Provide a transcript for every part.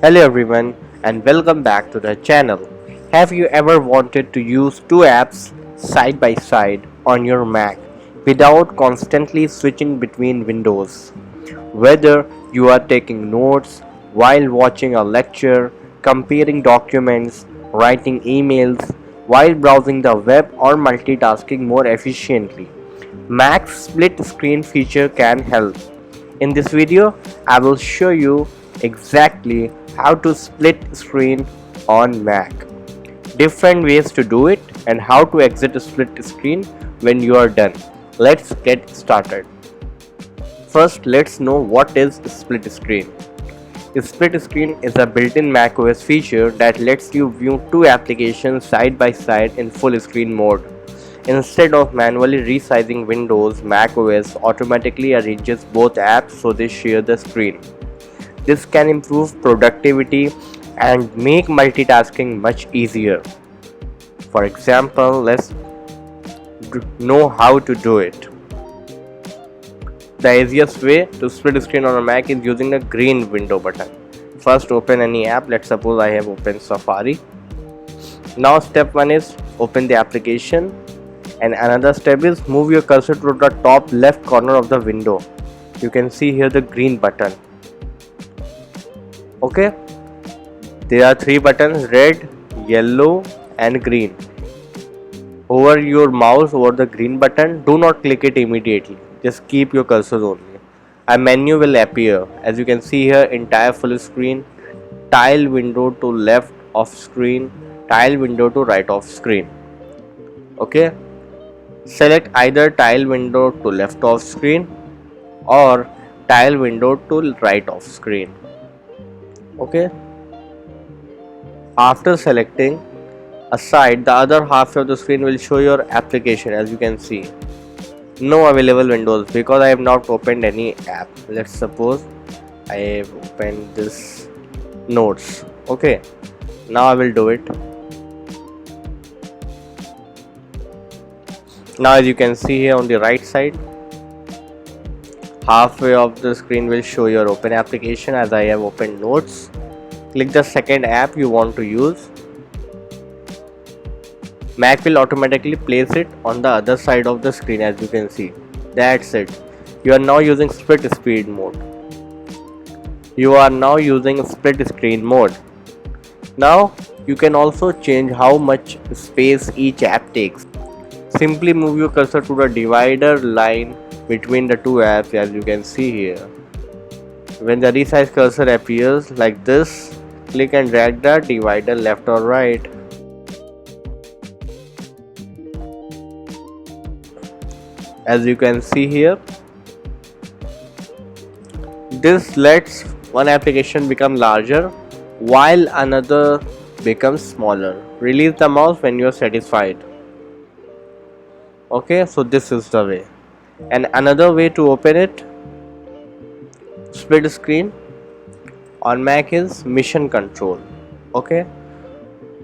Hello everyone and welcome back to the channel. Have you ever wanted to use two apps side by side on your Mac without constantly switching between windows? Whether you are taking notes while watching a lecture, comparing documents, writing emails, while browsing the web or multitasking more efficiently, Mac's split screen feature can help. In this video, I will show you exactly how to split screen on Mac, different ways to do it, and how to exit a split screen when you are done. Let's get started. First, let's know what is split screen. A split screen is a built-in macOS feature that lets you view two applications side by side in full screen mode. Instead of manually resizing windows, macOS automatically arranges both apps so they share the screen. This can improve productivity and make multitasking much easier. For example, let's know how to do it. The easiest way to split screen on a Mac is using the green window button. First, open any app. Let's suppose I have opened Safari. Now step 1 is open the application, and another step is move your cursor to the top left corner of the window. You can see here the green button. Okay, there are three buttons: red, yellow and green. Hover your mouse over the green button. Do not click it immediately, just keep your cursor only. A menu will appear. As you can see here, entire full screen, tile window to left of screen, tile window to right of screen. Okay, select either tile window to left of screen or tile window to right of screen. Okay, after selecting a side, the other half of the screen will show your application. As you can see, no available windows because I have not opened any app. Let's suppose I have opened this notes. Okay, now I will do it. Now as you can see here on the right side, halfway of the screen will show your open application. As I have opened notes, click the second app you want to use. Mac will automatically place it on the other side of the screen. As you can see, that's it. You are now using split screen mode. Now you can also change how much space each app takes. Simply move your cursor to the divider line between the two apps. As you can see here, when the resize cursor appears like this, click and drag the divider left or right. As you can see here, this lets one application become larger while another becomes smaller. Release the mouse when you are satisfied. Okay, so this is the way. And another way to open it, split screen on Mac, is mission control. Okay,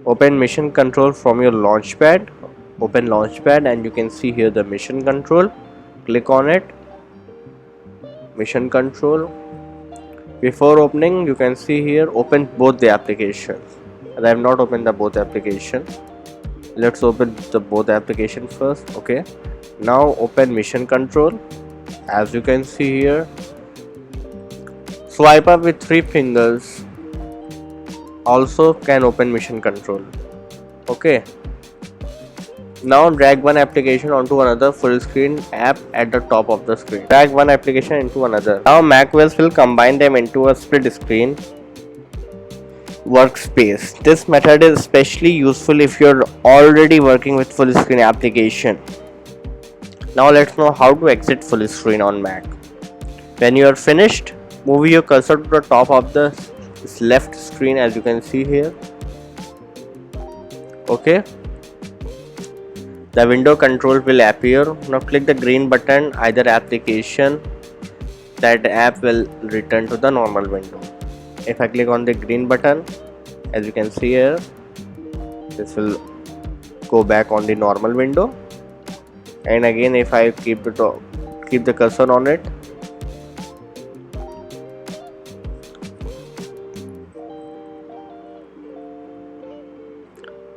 open mission control from your launchpad. Open launchpad and you can see here the mission control. Click on it. Mission control. Before opening, you can see here open both the applications. And I have not opened the both application. Let's open the both application first. Okay, now open mission control. As you can see here, swipe up with 3 fingers also can open mission control. Okay, now drag one application onto another full screen app at the top of the screen. Drag one application into another. Now macOS will combine them into a split screen workspace. This method is especially useful if you're already working with full screen application. Now let's know how to exit full screen on Mac. When you are finished, move your cursor to the top of the left screen. As you can see here. Okay, the window control will appear. Now click the green button, either application, that app will return to the normal window. If I click on the green button, as you can see here, this will go back on the normal window. And again, if I keep the cursor on it,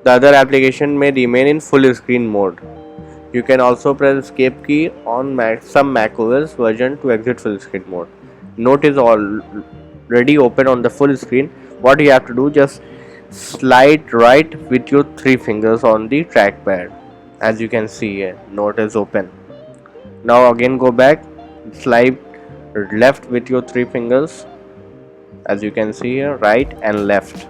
The other application may remain in full screen mode. You can also press escape key on some macOS version to exit full screen mode. Note is already open on the full screen. What you have to do, just slide right with your 3 fingers on the trackpad. As you can see here, Note is open. Now again go back, slide left with your 3 fingers. As you can see here, right and left.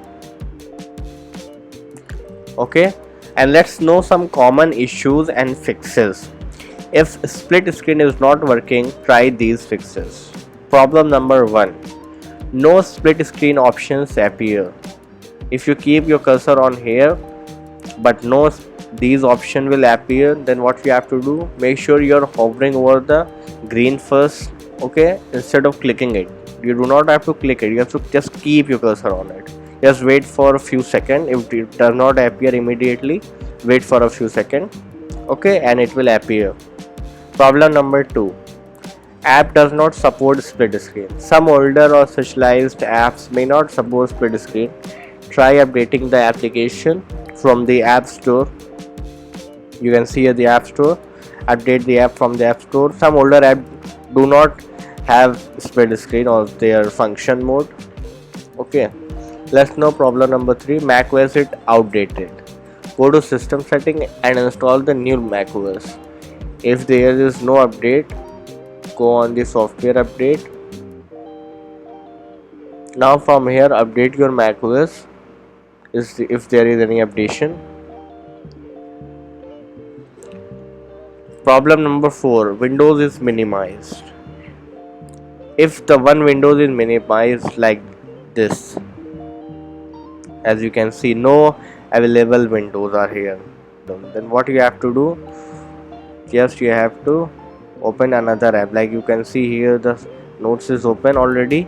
Okay, and let's know some common issues and fixes. If split screen is not working, try these fixes. Problem number 1. No split screen options appear. If you keep your cursor on here but no these options will appear, then what you have to do, make sure you're hovering over the green first, okay, instead of clicking it. You do not have to click it, you have to just keep your cursor on it. Just wait for a few seconds. If it does not appear immediately, wait for a few seconds, okay, and it will appear. Problem number 2. App does not support split screen. Some older or specialized apps may not support split screen. Try updating the application from the App Store. You can see here the App Store. Update the app from the App Store. Some older apps do not have split screen or their function mode. Okay. Let's know problem number 3. macOS is outdated. Go to system setting and install the new macOS. If there is no update, go on the software update. Now from here update your macOS if there is any updation. Problem number 4. Windows is minimized. If the one Windows is minimized like this, as you can see, no available windows are here, then what you have to do, just you have to open another app. Like you can see here, the Notes is open already.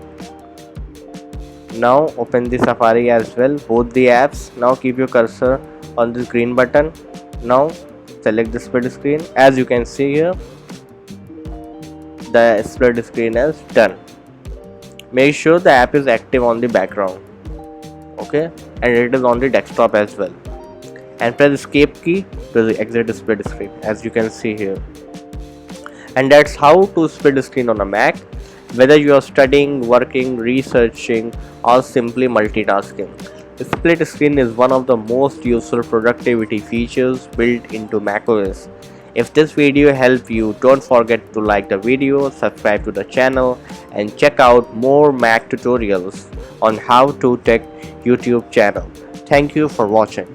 Now open the Safari as well, both the apps. Now keep your cursor on the green button. Now select the split screen. As you can see here, the split screen is done. Make sure the app is active on the background, okay, and it is on the desktop as well, and press escape key to exit the split screen, as you can see here. And that's how to split screen on a Mac, whether you are studying, working, researching, or simply multitasking. Split screen is one of the most useful productivity features built into macOS. If this video helped you, don't forget to like the video, subscribe to the channel, and check out more Mac tutorials on how to tech YouTube channel. Thank you for watching.